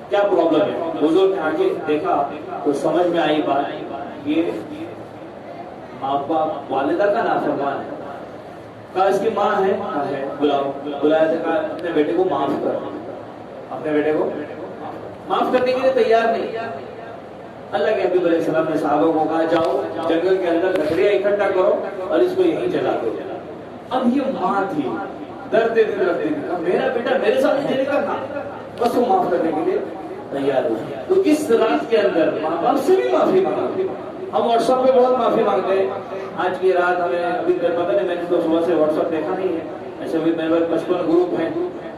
کیا پرابلم ہے؟ حضور نے آگے دیکھا تو سمجھ میں آئی بات، یہ ماں باپ والدہ کا نافرمان ہے. کہا اس کی ماں ہے، کہا ہے، بلاؤ. بلایا تو کہا اپنے بیٹے کو معاف کر. اپنے بیٹے کو معاف کرنے کے لیے تیار نہیں. اللہ کے حبیب علیہ السلام نے صحابہ کو کہا جاؤ جنگل کے اندر لکڑیاں اکٹھا کرو اور اس کو یہیں جلا دو. اب یہ ماں تھی، ڈرتے تھے میرا بیٹا میرے ساتھ جلے گا نا، بس وہ معاف کرنے کے لیے تیار ہو. تو اس رات کے اندر ماں باپ سے بھی معافی مانگا. ہم واٹس ایپ پہ بہت معافی مانگتے ہیں. آج کی رات ہمیں ابھی پتہ نہیں، میں نے تو صبح سے واٹس ایپ دیکھا نہیں ہے. ایسے بھی میرے پاس 55 گروپ ہیں،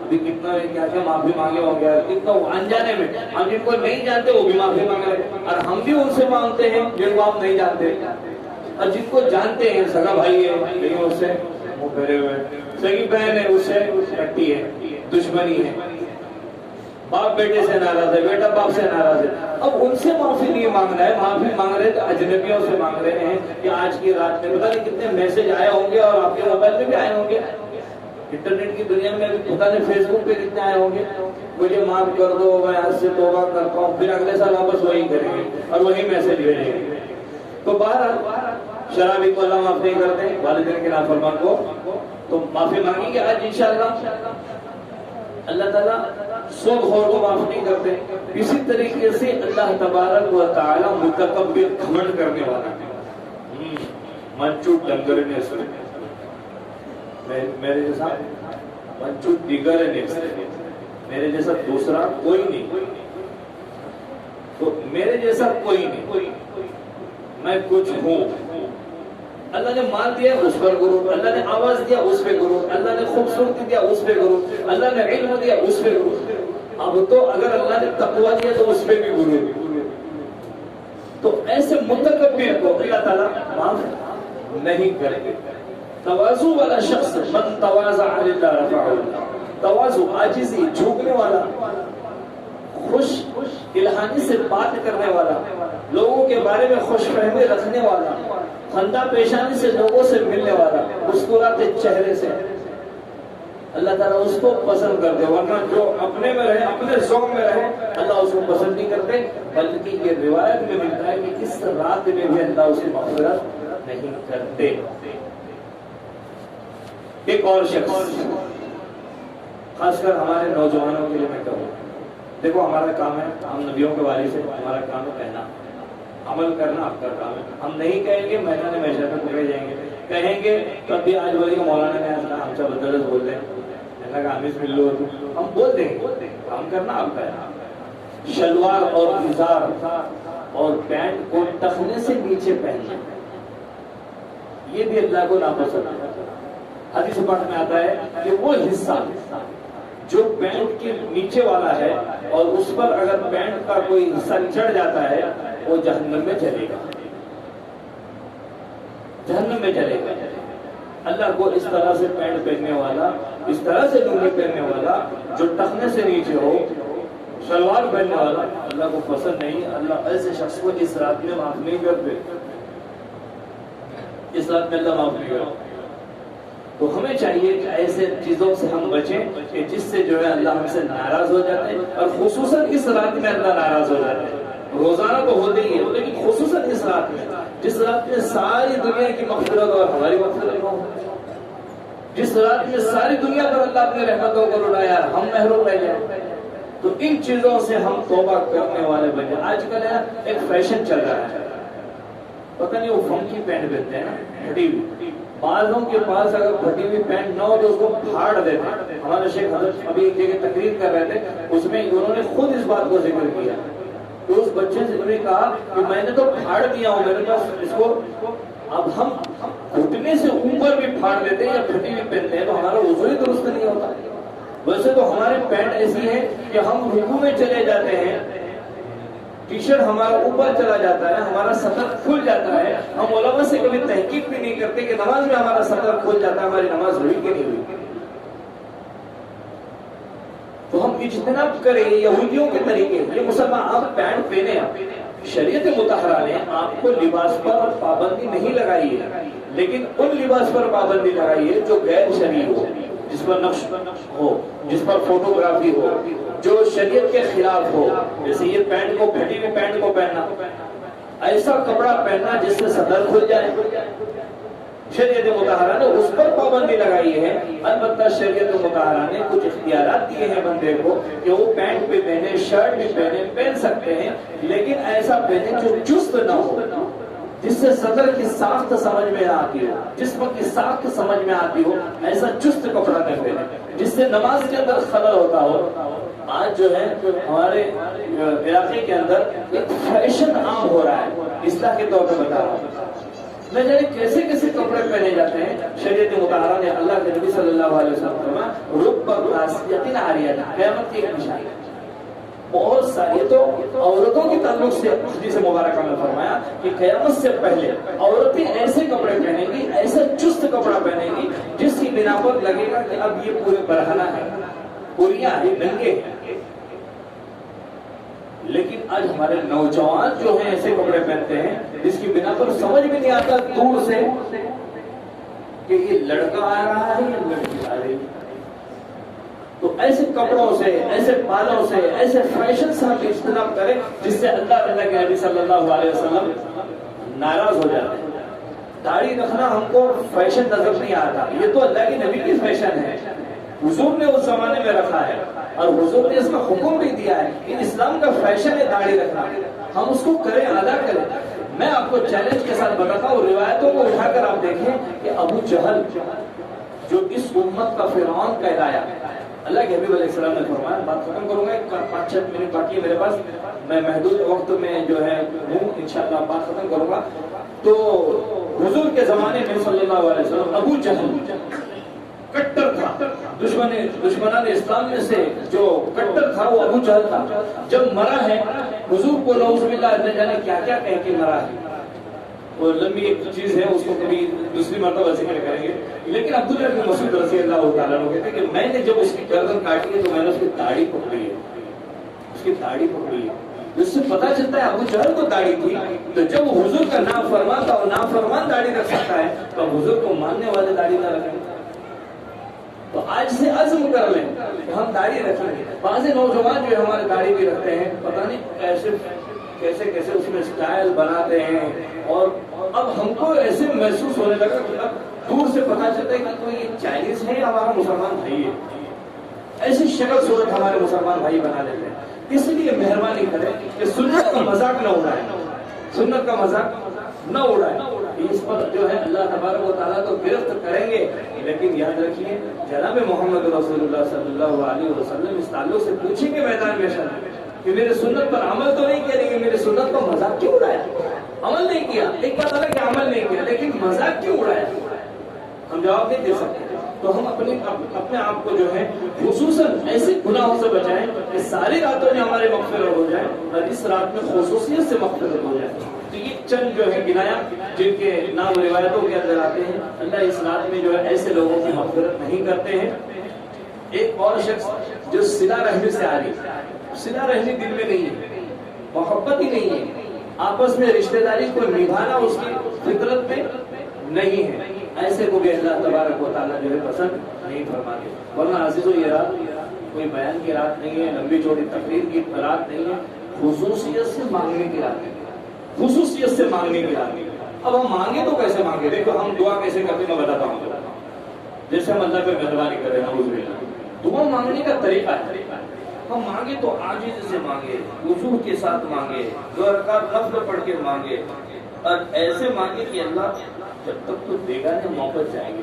ابھی کتنا کیا کیا معافی مانگے ہوں گے، کتنا انجانے میں. ہم جن کو نہیں جانتے وہ بھی معافی مانگ رہے ہیں، اور ہم بھی ان سے مانگتے ہیں جن کو ہم نہیں جانتے. اور جن کو جانتے ہیں سگا بھائی ہے لیکن اس سے وہ پھیرے ہوئے، سگی بہن ہے اس سے کٹی ہے، دشمنی ہے، باپ بیٹے سے ناراض ہے، بیٹا باپ سے ناراض ہے. اب ان سے معافی نہیں مانگنا ہے، معافی مانگ رہے تو اجنبیوں سے مانگ رہے ہیں. کہ آج کی رات میں پتہ نہیں کتنے میسج آئے ہوں گے، اور آپ کے موبائل میں بھی آئے ہوں گے، انٹرنیٹ کی دنیا میں پتہ نہیں فیس بک پہ کتنے آئے ہوں گے. مجھے معاف کر دو، میں آج سے توبہ کرتا ہوں. پھر اگلے سال واپس وہی کریں گے اور وہی میسج بھیجیں گے. تو بہرحال شرابی کو اللہ معاف نہیں کرتے، والدین کے نافرمان کو تو معافی مانگیں گے آج انشاءاللہ. اللہ تعالیٰ سو خور کو معاف نہیں کرتے. اسی طریقے سے اللہ تبارک و تعالیٰ متکبر گھمنڈ کرنے والا منچو ڈنگر نے سنے میرے جیسا منچو ڈگر نے سنے، میرے جیسا دوسرا کوئی نہیں، تو میرے جیسا کوئی نہیں، میں کچھ ہوں. اللہ نے مال دیا اس پر غرور، اللہ نے آواز دیا اس پہ غرور، اللہ نے خوبصورتی دیا اس پہ غرور، اللہ نے علم دیا اس پہ غرور. اب تو اگر اللہ نے تقویٰ دیا تو اس پہ بھی غرور. تو ایسے متکبر کو اللہ تعالیٰ معاف نہیں کرے. تواضع والا شخص من تواضع للہ رفعہ اللہ. تواضع عاجزی، جھکنے والا، خوش الہانی سے بات کرنے والا، لوگوں کے بارے میں خوش فہمی رکھنے والا، خندہ پیشانی سے لوگوں سے ملنے والا، مسکراتے چہرے سے، اللہ تعالیٰ اس کو پسند کرتے. ورنہ جو اپنے میں رہے، اپنے ذوق میں رہے، اللہ اس کو پسند نہیں کرتے. بلکہ یہ روایت میں ملتا ہے کہ اس رات میں بھی اللہ اسے مغفرت نہیں کرتے. ایک اور شخص، خاص کر ہمارے نوجوانوں کے لیے میں کہوں، دیکھو ہمارا کام ہے، ہم نبیوں کے والد سے ہمارا کام ہے کہنا، عمل کرنا آپ کا کام ہے. ہم نہیں کہیں گے میدان محشر میں پکڑے جائیں گے. کہیں گے تو ابھی آج بولے کہ مولانا نے ہم سے بدلس بول دیں، اللہ کا حمیز مل لو، ہم بول دیں گے. کام کرنا آپ کا ہے. شلوار اور ازار اور پینٹ کو ٹخنے سے نیچے پہننا، یہ بھی اللہ کو ناپسند ہے. حدیث پاک میں آتا ہے کہ وہ حصہ جو پینٹ کے نیچے والا ہے اور اس پر اگر پینٹ کا کوئی حصہ چڑھ جاتا ہے وہ جہنم میں چلے گا، جہنم میں چلے گا. اللہ کو اس طرح سے پینٹ پہننے والا، اس طرح سے لنگی پہننے والا جو ٹخنے سے نیچے ہو، شلوار پہننے والا، اللہ کو پسند نہیں. اللہ ایسے شخص کو اس رات میں معاف نہیں کرتے، اس رات میں اللہ معاف نہیں کرتے. تو ہمیں چاہیے کہ ایسے چیزوں سے ہم بچیں کہ جس سے جو ہے اللہ ہم سے ناراض ہو جاتے ہیں، اور خصوصاً اس رات میں اللہ ناراض ہو جاتے ہیں. روزانہ تو ہوتے ہی ہے لیکن خصوصاً اس رات میں، جس رات میں ساری دنیا کی مغفرت اور ہماری مغفرت ہو، جس رات میں ساری دنیا پر اللہ اپنے رحمتوں کو لٹایا، ہم محروم رہ جائیں. تو ان چیزوں سے ہم توبہ کرنے والے بن جائیں. آج کل ایک فیشن چل رہا ہے، پتہ نہیں وہ فنکی پینٹ پہنتے ہیں نا، پھٹی ہوئی. بعضوں کے پاس اگر پھٹی ہوئی پینٹ نہ ہو تو اس کو پھاڑ دیتے ہیں. ہمارے شیخ حضرت ابھی ایک جگہ تقریر کر رہے تھے، اس میں انہوں نے خود اس بات کو ذکر کیا. تو اس بچے سے انہوں نے کہا کہ میں نے تو پھاڑ دیا ہوں میرے پاس اس کو، اب ہم گھٹنے سے اوپر بھی پھاڑ دیتے ہیں یا پھٹی ہوئی پہنتے ہیں تو ہمارا وضو ہی درست نہیں ہوتا. ویسے تو ہماری پینٹ ایسی ہے کہ ہم رکوع میں چلے جاتے ہیں، ٹی شرٹ ہمارا اوپر چلا جاتا ہے، ہمارا سطر کھل جاتا ہے. ہم علماء سے کبھی تحقیق بھی نہیں کرتے کہ نماز میں ہمارا سطر کھل جاتا ہے، ہماری نماز ہوئی کہ نہیں ہوئی. تو ہم اجتناب کریں یہودیوں کے طریقے. یہ مسلمان آپ پینٹ پہنے، شریعت مطہرہ نے آپ کو لباس پر پابندی نہیں لگائی ہے، لیکن ان لباس پر پابندی لگائی ہے جو غیر شرعی ہو، جس پر نقش ہو، جس پر فوٹوگرافی ہو، جو شریعت کے خلاف ہو، جیسے یہ پینٹ کو پھٹی ہوئی پینٹ کو پہننا، ایسا کپڑا پہننا جس سے صدر کھل جائے، شریعت مطہرہ نے اس پر پابندی لگائی ہے۔ البتہ شریعت مطہرہ نے کچھ اختیارات دیے ہیں بندے کو کہ وہ پینٹ بھی پہنے، شرٹ بھی پہنے، پہن سکتے ہیں، لیکن ایسا پہنے جو چست نہ ہو، جس سے صدر کی ساخت سمجھ میں آتی ہو، جسم کی ساخت سمجھ میں آتی ہو، ایسا چست کپڑا نہ پہنے جس سے نماز کے اندر خلل ہوتا ہو۔ آج جو ہے ہمارے علاقے کے اندر ایک فیشن عام ہو رہا ہے، اصلاح کے طور پہ بتا رہا ہوں، نہ جانے کیسے کیسے کپڑے پہنے جاتے ہیں۔ شریعت مطہرہ نے اللہ کے نبی صلی اللہ علیہ وسلم فرمایا رب قاسیۃ عاریۃ، قیامت کی ایک نشانی بہت ساری، تو عورتوں کے تعلق سے حدیث مبارکہ میں فرمایا کہ قیامت سے پہلے عورتیں ایسے کپڑے پہنیں گی، ایسا چست کپڑا پہنیں گی جس کی بنا پر لگے گا کہ اب یہ پورے برہنہ ہے، پوریاں ہیں، ننگے ہیں۔ لیکن آج ہمارے نوجوان جو ہیں ایسے کپڑے پہنتے ہیں جس کی بنا پر سمجھ میں نہیں آتا دور سے کہ یہ لڑکا آ رہا ہے یا لڑکی آ رہی ہے۔ تو ایسے کپڑوں سے، ایسے بالوں سے، ایسے فیشن سے ہم اجتناب کریں جس سے اللہ کے نبی صلی اللہ علیہ وسلم ناراض ہو جاتے ہیں۔ داڑھی رکھنا ہم کو فیشن نظر نہیں آتا، یہ تو اللہ کے نبی کی فیشن ہے، حضور نے اس زمانے میں رکھا ہے اور حضور نے اس کا حکم بھی دیا ہے کہ اسلام کا فیشن ہے داڑھی رکھنا، ہم اس کو کریں، ادا کریں۔ میں آپ کو چیلنج کے ساتھ بتاتا ہوں، روایتوں کو اٹھا کر آپ دیکھیں کہ ابو جہل جو اس امت کا فرعون کہلایا، اللہ کے حبیب علیہ السلام نے فرمایا، بات ختم کروں گا، 5-6 منٹ باقی ہے میرے پاس، میں محدود وقت میں جو ہے ہوں، انشاءاللہ بات ختم کروں گا۔ تو حضور کے زمانے میں صلی اللہ علیہ وسلم ابو جہل کٹر تھا، دشمنان اسلام میں سے جو کٹر تھا وہ ابو جہل تھا۔ جب مرا ہے حضور کو نعوذ باللہ نہ جانے کیا کیا کہہ کے مرا ہے، وہ لمبی ایک چیز ہے، اس کو کبھی دوسری مرتبہ ذکر کریں گے۔ لیکن عبداللہ بن مسعود رضی اللہ تعالیٰ عنہ کہتے ہیں کہ میں نے جب اس کی گردن کاٹی ہے تو میں نے اس کی داڑھی پکڑی ہے، اس کی داڑھی پکڑی ہے، جس سے پتا چلتا ہے ابو جہل کو داڑھی تھی۔ تو جب وہ حضور کا نام فرمان تھا اور نافرمان داڑھی رکھ سکتا ہے تو حضور کو ماننے والے داڑھی نہ رکھیں۔ تو آج سے عزم کر لیں کہ ہم داڑھی رکھیں گے۔ بعض نوجوان جو ہمارے داڑھی بھی رکھتے ہیں، پتہ نہیں کیسے کیسے اس میں سٹائل بناتے ہیں، اور اب ہم کو ایسے محسوس ہونے لگا کہ اب دور سے پتا چلتا ہے کہ کوئی یہ چائنیز ہے یا ہمارا مسلمان بھائی ہے، ایسی شکل صورت ہمارے مسلمان بھائی بنا لیتے ہیں۔ اس لیے مہربانی کریں کہ سنت کا مذاق نہ اڑائیں، سنت کا مذاق نہ اڑائیں۔ اس پر جو ہے اللہ تبارک و تعالیٰ تو گرفت کریں گے، لیکن یاد رکھیے جناب محمد رسول اللہ صلی اللہ علیہ وسلم اس تعلق سے پوچھیں گے میدان میں کہ میرے سنت پر عمل تو نہیں کیا، لیکن میرے سنت کا مذاق کیوں اڑایا؟ عمل نہیں کیا، ایک بات الگ کہ عمل نہیں کیا، لیکن مذاق کیوں اڑایا؟ ہم جواب نہیں دے سکتے۔ تو ہم اپنے آپ کو جو ہے خصوصاً ایسے گناہوں سے بچائیں کہ ساری راتوں میں ہمارے مغفرت ہو جائے اور اس رات میں خصوصیت سے مغفرت ہو جائے۔ تو یہ چند جو ہے گنایا جن کے نام روایتوں کے اندر آتے ہیں، اللہ اس رات میں جو ہے ایسے لوگوں کی مغفرت نہیں کرتے ہیں۔ ایک اور شخص جو صلہ رحمی سے آ رہی، صلہ رحمی دل میں نہیں ہے، محبت ہی نہیں ہے، آپس میں رشتہ داری کو نبھانا اس کی فطرت میں نہیں ہے، ایسے کو بھی اللہ تبارک و تعالیٰ جو ہے پسند نہیں فرماتے۔ ورنہ عزیزو یہ رات کوئی بیان کی رات نہیں ہے، لمبی چوڑی تقریر کی رات نہیں ہے، خصوصیت سے مانگنے کی رات ہے، خصوصیت سے مانگنے کی رات ہے۔ اب ہم مانگے تو کیسے مانگے؟ دیکھو ہم دعا کیسے کرتے میں بتاتا ہوں، جیسے ہم اللہ پہ مہربانی کر رہے ہیں، نعوذ باللہ۔ دعا مانگنے کا طریقہ ہے، ہم مانگے تو عاجز سے مانگے، وضو کے ساتھ مانگے، 2 رکعت نفل پڑھ کے مانگے، اور ایسے مانگے کہ اللہ جب تک تو دے گا نہیں موقع جائیں گے،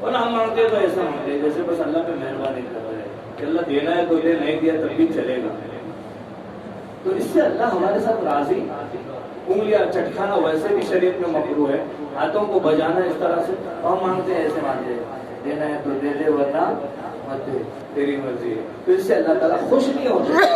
اور ہم مانگتے تو ایسا مانگتے جیسے بس اللہ پہ مہربانی کر رہے ہیں کہ اللہ دینا ہے تو دے، نہیں دیا تب بھی چلے گا۔ تو اس سے اللہ ہمارے ساتھ راضی۔ انگلیاں چٹکانا ویسے بھی شریعت میں مکروہ ہے، ہاتھوں کو بجانا اس طرح سے، ہم مانگتے ہیں ایسے مانگتے ہیں دینا ہے تو دے دے ورنہ مت دے، تیری مرضی ہے۔ تو اس سے اللہ تعالیٰ خوش نہیں ہوتا۔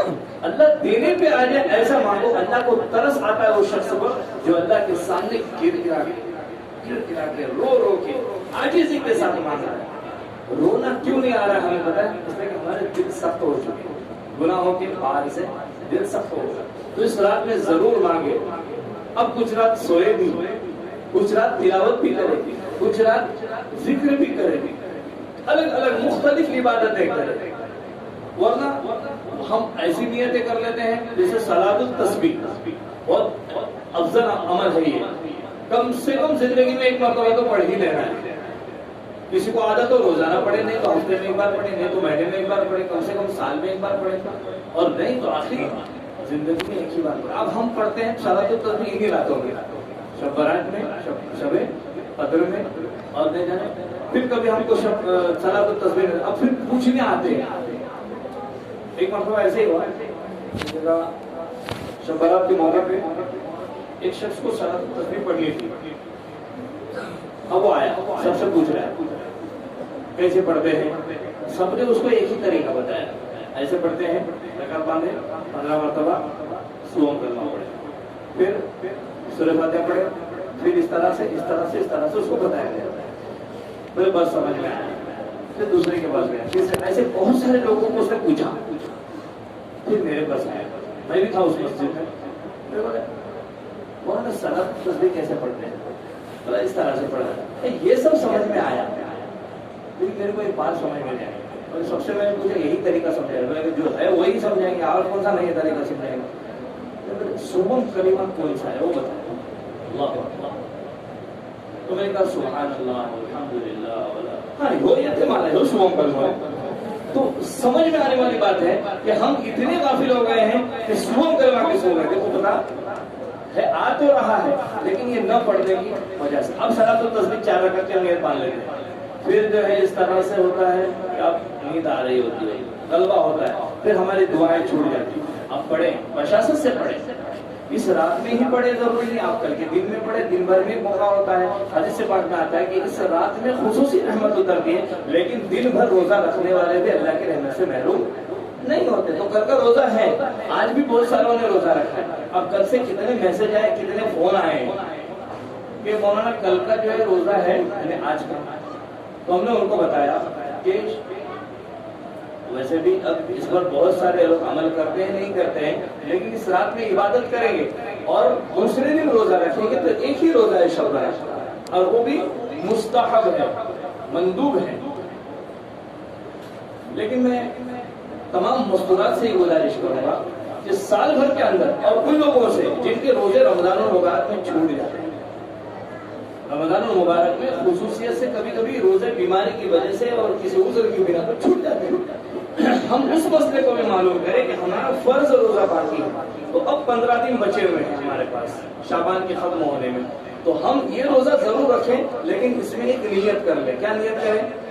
اللہ دینے پہ آ جائے ایسا مانگو، اللہ کو ترس آتا ہے اس شخص پر جو اللہ کے سامنے گر گرا کے رو رو کے عاجزی کے ساتھ مانگا ہے۔ رونا کیوں نہیں آ رہا ہمیں پتہ ہے؟ اس لیے کہ ہمارے دل سخت ہو چکے ہیں، گناہوں کے بار سے دل سخت ہو گیا۔ تو اس رات میں ضرور مانگے۔ اب کچھ رات سوئے بھی، کچھ رات تلاوت بھی کرے، کچھ رات ذکر بھی کرے، الگ الگ مختلف عبادتیں کرے، ورنہ ہم ایسی نیتیں کر لیتے ہیں جیسے صلاۃ التسبیح بہت افضل عمل ہے یہ، کم سے کم زندگی میں ایک مرتبہ تو پڑھ ہی لینا ہے. کسی کو عادت ہو روزانہ پڑھے، نہیں تو ہفتے میں ایک بار پڑھے، نہیں تو مہینے میں ایک بار پڑھے، کم سے کم سال میں ایک بار پڑھے، اور نہیں تو آخری زندگی میں ایک ہی بار پڑھے. اب ہم پڑھتے ہیں صلاۃ التسبیح انہی راتوں میں، شب برات میں، شب قدر میں، اور نہیں جانے پھر کبھی ہم کو صلاۃ التسبیح اب پھر پوچھنے آتے ہیں. ایک مرتبہ ایسے ہی ہوا، شب برات کے موقع پہ ایک شخص کو صلاۃ التسبیح پڑھنی تھی. اب وہ آیا، سب سے پوچھ رہا ہے کیسے پڑھتے ہیں. سب نے اس کو ایک ہی طریقہ بتایا، ایسے پڑھتے ہیں، رکعت باندھے 15 مرتبہ سوم کلمہ پڑھے، پھر سورہ فاتحہ پڑھے، پھر اس طرح سے اس کو بتایا گیا. پھر بس سمجھ میں آیا، پھر دوسرے کے پاس گیا، پھر ایسے بہت سارے لوگوں کو اس نے پوچھا، پھر میرے پاس آیا. میں بھی تھا اس مسجد میں. مولانا صلاۃ التسبیح کیسے پڑھتے ہیں؟ بولا اس طرح سے پڑھا. یہ سب سمجھ میں آیا، لیکن میرے کو ایک بات سمجھ میں نہیں آئی. اور سب سے میں مجھے یہی طریقہ سمجھایا، میں جو ہے وہی سمجھائیں گے، اور کون سا نہیں طریقہ سمجھائیں گے. سوم کلمہ کون سا ہے وہ بتائیں. اللہ اکبر. تو میں نے کہا سبحان اللہ الحمدللہ ولا، ہاں وہ یہ مانا ہے سوم کلمہ. تو سمجھ میں آنے والی بات ہے کہ ہم اتنے غافل ہو گئے ہیں کہ سوم کلمہ کس کو کہتے ہیں. وہ پتا ہے، آ تو رہا ہے لیکن یہ نہ پڑھنے کی وجہ سے. اب صلاۃ التسبیح 4 رکعت کے نیت مان لیتے ہیں، پھر جو ہے اس طرح سے ہوتا ہے کہ اب نیند آ رہی ہوتی ہے، غلبہ ہوتا ہے، پھر ہماری دعائیں چھوٹ جاتی ہیں. اب پڑھیں، بشاشت سے پڑھیں. اس رات میں ہی پڑھے، ضروری نہیں آپ کل کے دن میں پڑھے، دن بھر میں موقع ہوتا ہے. حدیث سے پاک میں آتا ہے کہ اس رات میں خصوصی رحمت اترتی ہے، لیکن دن بھر روزہ رکھنے والے بھی اللہ کی رحمت سے محروم نہیں ہوتے. تو کل کا روزہ ہے، آج بھی بہت ساروں نے روزہ رکھا ہے. اب کل سے کتنے میسج آئے، کتنے فون آئے کہ مولانا کل کا جو ہے روزہ ہے، یعنی آج کا. تو ہم نے ان کو بتایا کہ ویسے بھی اب اس پر بہت سارے لوگ عمل کرتے ہیں، نہیں کرتے ہیں، لیکن اس رات میں عبادت کریں گے اور دوسرے دن روزہ رکھیں گے تو ایک ہی روزہ ہے شب برات، اور وہ بھی مستحب ہے، مندوب ہے. لیکن میں تمام مستورات سے یہ گزارش کروں گا کہ سال بھر کے اندر، اور ان لوگوں سے جن کے روزے رمضان المبارک میں چھوٹ جاتے ہیں، رمضان المبارک میں خصوصیت سے کبھی کبھی روزے بیماری کی وجہ سے اور کسی عذر کی بنا پر چھوٹ جاتے ہیں، ہم اس مسئلے کو بھی معلوم کریں کہ ہمارا فرض روزہ باقی ہے. تو اب 15 دن بچے ہوئے ہیں ہمارے پاس شعبان کے ختم ہونے میں، تو ہم یہ روزہ ضرور رکھیں، لیکن اس میں ایک نیت کر لیں. کیا نیت کریں؟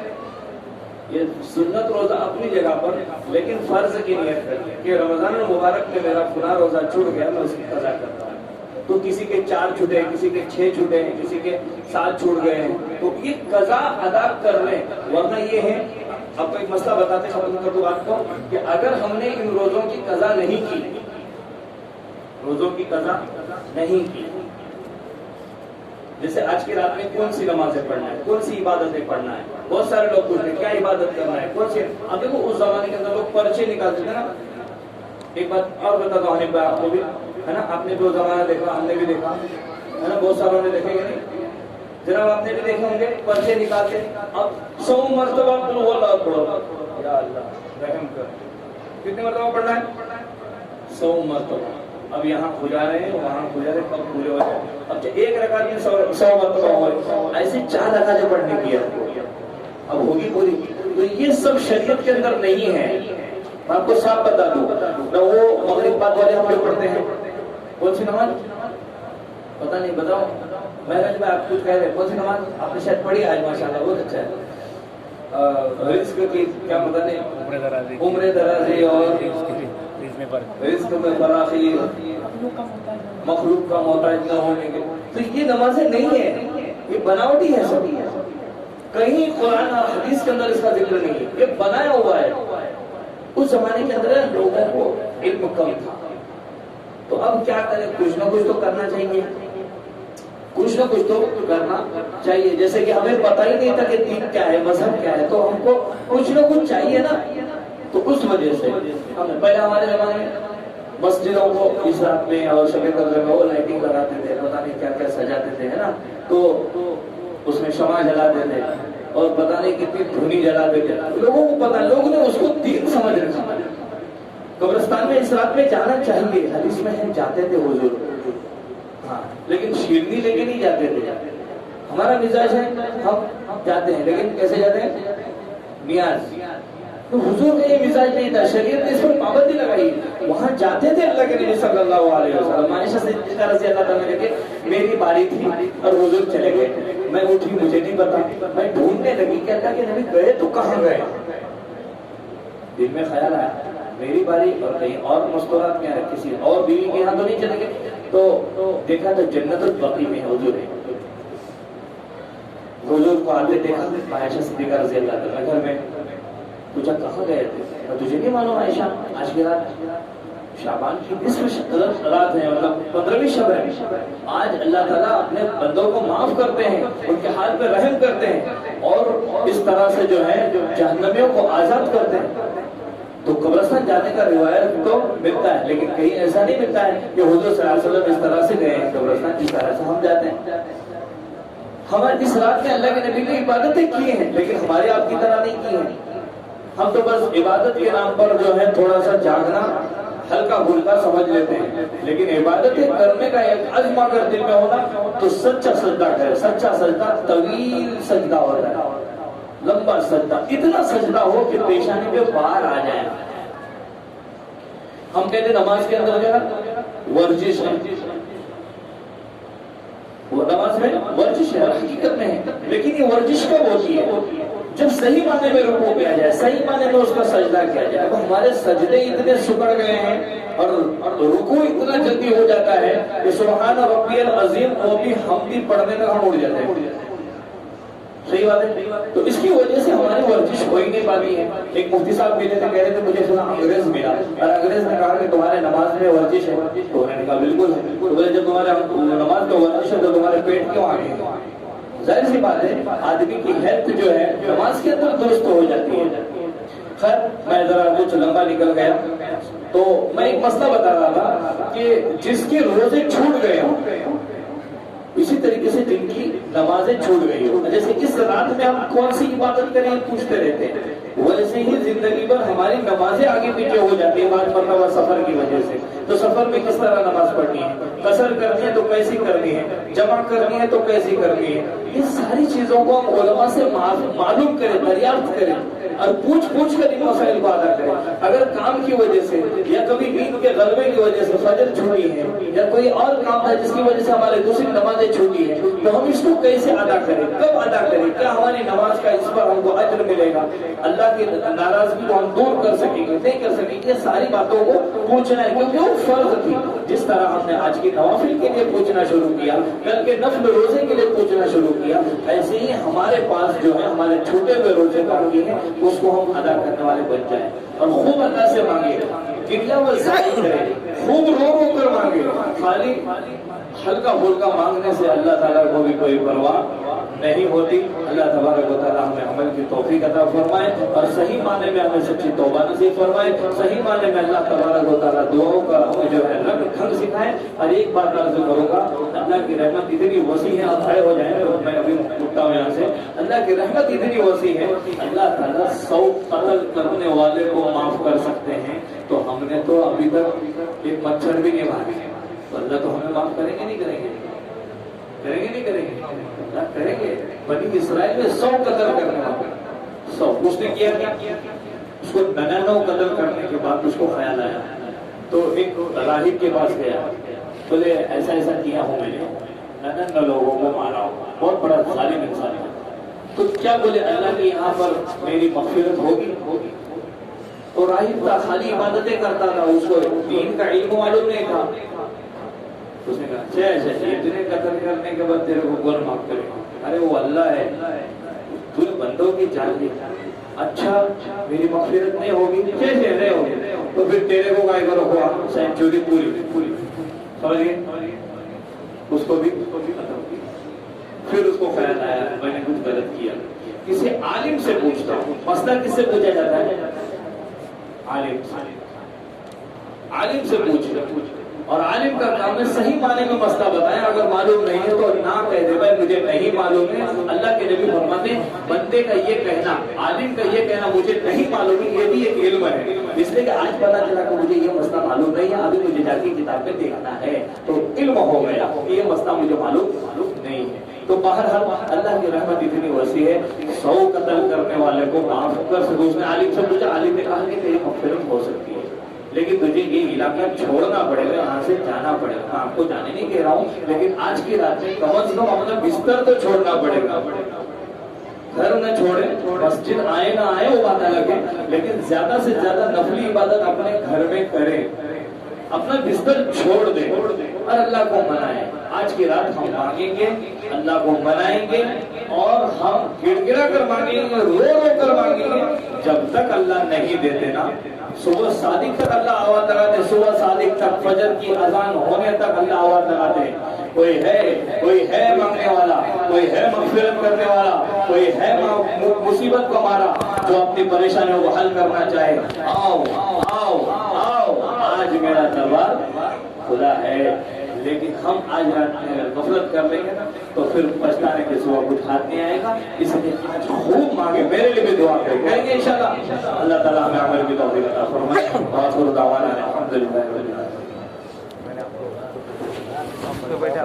یہ سنت روزہ اپنی جگہ پر، لیکن فرض کی نیت کر لیں کہ رمضان المبارک میں میرا فلاں روزہ چھوٹ گیا، میں اس کی قضا کرتا ہوں. تو کسی کے 4 چھوٹے ہیں، کسی کے 6 چھوٹے ہیں، کسی کے 7 چھوٹ گئے ہیں، تو یہ قضا ادا کر لیں. ورنہ یہ ہے، آپ کو ایک مسئلہ بتاتے ختم کر دو بات کو، کہ اگر ہم نے ان روزوں کی قضا نہیں کی، روزوں کی قضا نہیں کی، جیسے آج کی رات میں کون سی نمازیں پڑھنا ہے، کون سی عبادتیں پڑھنا ہے. بہت سارے لوگ پوچھتے ہیں کیا عبادت کرنا ہے، کون سی. اب دیکھو اس زمانے کے اندر لوگ پرچے نکالتے تھے نا. ایک بات اور بتا دو حنیف بھائی آپ کو بھی، ہے نا، آپ نے جو زمانہ دیکھا ہم نے بھی دیکھا ہے نا، بہت ساروں نے دیکھے گا نہیں جناب، آپ نے بھی دیکھے ہوں گے پرچے نکالتے. اب 100 مرتبہ پڑھو، یا اللہ رحم کر. کتنے مرتبہ پڑھنا ہے؟ 100 مرتبہ. اب یہاں کھجا رہے ہیں، وہاں کھجا رہے، کب پورے ہو جائے. اب ایک رکعت میں 100 مرتبہ ہو، ایسے 4 رکعتیں پڑھنے کی اب ہوگی پوری. تو یہ سب شریعت کے اندر نہیں ہے. میں آپ کو صاف بتا دوں، نہ وہ مغرب بعد والے ہم لوگ پڑھتے ہیں. کون سی نماز پتہ نہیں، بتاؤ. میں آپ کچھ کہہ رہے کون سی نماز آپ نے شاید پڑھی آج، ماشاءاللہ بہت اچھا ہے. رزق کی کیا پتہ نہیں، عمر درازی اور رزق میں فراخی، مخلوق کا محتاج نہ ہونے کے. تو یہ نمازیں نہیں ہیں، یہ بناوٹی ہے سب. کہیں قرآن اور حدیث کے اندر اس کا ذکر نہیں ہے، یہ بنایا ہوا ہے. اس زمانے کے اندر لوگوں کو علم کم تھا، تو اب کیا کریں، کچھ نہ کچھ تو کرنا چاہیے، کچھ نہ کچھ تو کرنا چاہیے. جیسے کہ ہمیں پتہ ہی نہیں تھا کہ دین کیا ہے، مذہب کیا ہے، تو ہم کو کچھ نہ کچھ چاہیے نا. تو اس وجہ سے ہم پہلے ہمارے زمانے میں مسجدوں کو اس رات میں اور شب قدر میں وہ لائٹنگ لگاتے تھے، پتہ نہیں کیا کیا سجاتے تھے، ہے نا. تو اس میں شمع جلاتے تھے اور پتہ نہیں کتنی دھنی جلاتے تھے. لوگوں کو پتہ، لوگوں نے اس کو دین سمجھ رکھا. قبرستان میں اس رات میں جانا چاہیے، حدیث میں ہے جاتے تھے حضور، ہاں لیکن شیرنی لے کے نہیں جاتے تھے. ہمارا مزاج ہے ہم جاتے ہیں لیکن کیسے جاتے ہیں؟ نیاز. تو حضور کا یہ مزاج نہیں تھا، شریعت نے اس پر پابندی لگائی. وہاں جاتے تھے اللہ کے نبی صلی اللہ علیہ وسلم. عائشہ صدیقہ رضی اللہ تعالیٰ نے کہا میری باری تھی اور حضور چلے گئے. میں اٹھی، مجھے نہیں پتا، میں ڈھونڈنے لگی کہ اللہ کے نبی گئے تو کہاں گئے. دل میں خیال آیا میری باری اور کہیں اور مستورات کیا ہے، کسی اور بیوی کے یہاں تو نہیں چلے گئے. تو دیکھا تو جنت البقیع میں حضور ہے. حضور کو آتے دیکھا عائشہ صدیقہ رضی اللہ تعالیٰ گھر میں. پوچھا کہاں گئے تھے؟ تجھے نہیں معلوم عائشہ آج کی رات شعبان کی نصف رات ہے، مطلب 15ویں شب ہے. آج اللہ تعالیٰ اپنے بندوں کو معاف کرتے ہیں، ان کے حال پہ رحم کرتے ہیں اور اس طرح سے جو ہے جہنمیوں کو آزاد کرتے ہیں. تو قبرستان جانے کا روایت تو ملتا ہے لیکن کہیں ایسا نہیں ملتا ہے کہ حضور صلی اللہ علیہ وسلم اس طرح سے گئے ہیں قبرستان جس طرح سے ہم جاتے ہیں. ہمارے اس رات میں اللہ کے نبی نے عبادتیں کی ہیں لیکن ہمارے آپ کی طرح نہیں کی ہیں. ہم تو بس عبادت کے نام پر جو ہے تھوڑا سا جاگنا ہلکا پھلکا سمجھ لیتے ہیں، لیکن عبادتیں کرنے کا ایک عزم اگر دل میں ہونا تو سچا سجدہ ہے. سچا سجدہ طویل سجدہ ہوتا ہے، لمبا سجدہ، اتنا سجدہ ہو کہ پیشانی پہ باہر آ جائے. ہم کہتے ہیں نماز کے اندر جو ہے ورزش ہے، وہ نماز میں ورزش ہے، حقیقت میں ہے. لیکن یہ ورزش کب ہوتی ہے؟ جب صحیح معنی میں رکوع کیا جائے، صحیح معنی میں اس کا سجدہ کیا جائے. اب ہمارے سجدے اتنے سکڑ گئے ہیں اور رکوع اتنا جلدی ہو جاتا ہے کہ سبحان ربی العظیم وہ بھی ہم بھی پڑھنے تک ہم اڑ جاتے ہیں. صحیح بات ہے. تو اس کی وجہ سے ہماری ورزش ہو ہی نہیں پاتی ہے. ایک مفتی صاحب ملے تھے، کہہ رہے تھے مجھے سنا انگریز ملا اور انگریز نے کہا کہ تمہارے نماز میں ورزش ہے. تو میں نے کہا بالکل ہے. تو بولے جب تمہارے نماز میں ورزش ہے تو تمہارے پیٹ کیوں آگے؟ ظاہر سی بات ہے آدمی کی ہیلتھ جو ہے نماز کے اندر درست ہو جاتی ہے. خیر میں ذرا کچھ لمبا نکل گیا تو میں ایک مسئلہ بتا رہا تھا کہ جس کے روزے چھوٹ گئے ہوں اسی طریقے سے جن کی نمازیں چھوٹ گئی ہو، جیسے اس رات میں ہم کون سی عبادت کریں پوچھتے رہتے ہیں، ویسے ہی زندگی پر ہماری نمازیں آگے پیچھے ہو جاتی ہیں بعض مرتبہ سفر کی وجہ سے. تو سفر میں کس طرح نماز پڑھنی ہے، قصر کرنی ہے تو کیسی کرنی ہے، جمع کرنی ہے تو کیسی کرنی ہے. یہ ساری چیزوں کو ہم علماء سے معلوم کریں، دریافت کریں اور پوچھ کر ان مسائل کو ادا کریں. اگر کام کی وجہ سے یا کبھی نیند کے غلبے کی وجہ سے فجر چھوٹی ہے یا کوئی اور کام ہے جس کی وجہ سے ہمارے دوسری نمازیں چھوٹی ہے تو ہم اس کو کیسے ادا کریں، کب ادا کریں، کیا ہماری نماز کا اس پر ہم کو اجر ملے گا، اللہ کی ناراضگی کو ہم دور کر سکیں گے نہیں کر سکیں گے. یہ ساری باتوں کو پوچھنا ہے کیونکہ وہ فرض تھی. جس طرح ہم نے آج کی نوافل کے لیے پوچھنا شروع کیا، کل کے نفل روزے کے لیے پوچھنا شروع کیا، ایسے ہی ہمارے پاس جو ہے ہمارے چھوٹے ہوئے روزے باقی ہیں اس کو ہم ادا کرنے والے بن جائیں اور خوب اللہ سے مانگے، گریہ وزائی کرے، خوب رو کر مانگے. خالی ہلکا پھلکا مانگنے سے اللہ تعالیٰ کو بھی کوئی پرواہ نہیں ہوتی. اللہ تبارک و تعالیٰ ہمیں عمل کی توفیق عطا فرمائے اور صحیح معنی میں ہمیں سچی توبہ نصیب فرمائے. صحیح معنی میں اللہ تبارک و تعالیٰ دعاؤں کا ہمیں جو ہے رنگ ڈھنگ سکھائے. اور ایک بات عرض کروں گا، اللہ کی رحمت اتنی وسیع ہے، آپ کھڑے ہو جائیں تو میں ابھی اٹھتا ہوں یہاں سے. اللہ کی رحمت اتنی وسیع ہے، اللہ تعالیٰ 100 قتل کرنے والے کو معاف کر سکتے ہیں. تو ہم نے تو ابھی تک ایک مچھر بھی نہیں ماری ہے، تو اللہ تو ہمیں معاف کریں گے نہیں کریں گے؟ کریں گے نہیں کریں گے؟ اللہ کریں گے. بنی اسرائیل میں 100 قتل کرنے والے 100. اس نے کیا اس کو 99 قتل کرنے کے بعد اس کو خیال آیا تو ایک راہب کے پاس گیا، بولے ایسا ایسا کیا ہوں میں نے، 99 لوگوں کو مارا ہوں، بہت بڑا ظالم انسان ہے. تو کیا بولے اللہ کے یہاں پر میری مغفرت ہوگی؟ تو راہب تھا، خالی عبادتیں کرتا تھا، اس کو دین کا علم معلوم نہیں تھا. اس نے کہا اچھا اتنے قتل کرنے کے بعد تیرے کو کون معاف کرے گا؟ ارے وہ اللہ ہے، تو بندوں کی جان لی. اچھا میری مغفرت نہیں ہوگی؟ نہیں ہوگی تو پھر تیرے کو کیا کرو ہوا سینچوری پوری سمجھ گئے. اس کو بھی ختم کی. پھر اس کو خیال آیا میں نے کچھ غلط کیا، کسی عالم سے پوچھتا ہوں. مسئلہ کس سے پوچھا جاتا ہے؟ عالم سے پوچھ. اور عالم کا کام ہے صحیح معنی میں مسئلہ بتائیں. اگر معلوم نہیں ہے تو نہ کہہ دے بھائی مجھے نہیں معلوم ہے. اللہ کے نبی فرماتے ہیں بندے کا یہ کہنا، عالم کا یہ کہنا مجھے نہیں معلوم ہے، یہ بھی ایک علم ہے. اس لیے کہ آج پتا چلا کہ مجھے یہ مسئلہ معلوم نہیں ہے، ابھی مجھے جا کے کتاب میں دیکھنا ہے، تو علم ہو گیا کہ یہ مسئلہ مجھے معلوم نہیں ہے. تو بہرحال اللہ کی رحمت اتنی وسیع ہے، 100 قتل کرنے والے کو معاف کر سکے. اس نے عالم سے پوچھا، عالم نے کہا کہ تیری مغفرت ہو سکتی ہے لیکن تجھے یہ علاقہ چھوڑنا پڑے گا، یہاں سے جانا پڑے گا. میں آپ کو جانے نہیں کہہ رہا ہوں، لیکن آج کی رات میں کم از کم اپنا بستر تو چھوڑنا پڑے گا. گھر نہ چھوڑے، مسجد آئے نہ آئے وہ بات الگ ہے، لیکن زیادہ سے زیادہ نفلی عبادت اپنے گھر میں کرے، اپنا بستر چھوڑ دے اور اللہ کو منائے. آج کی رات ہم مانگیں گے، اللہ کو منائیں گے اور ہم گڑ گڑا کر مانگیں گے، رو رو کر مانگیں گے. جب تک اللہ نہیں دیتے نا، صبح صادق تک اللہ آواز لگاتے، صبح صادق تک، فجر کی اذان ہونے تک اللہ آواز لگاتے. کوئی ہے مانگنے والا، کوئی ہے مغفرت کرنے والا، کوئی ہے مصیبت کو مارا جو اپنی پریشانیوں کو حل کرنا چاہے. آؤ آؤ آؤ، آج میرا دربار کھلا ہے. لیکن ہم آج رات میں غفلت کر لیں گے نا تو پھر پچھتانے کے سوا کچھ ہاتھ نہیں آئے گا. اس لیے آج خوب مانگے، میرے لیے بھی دعا کریں گے انشاءاللہ. اللہ تعالیٰ ہمیں عمل کی توفیق عطا فرمائے. وآخر دعوانا الحمدللہ رب العالمین. بیٹھے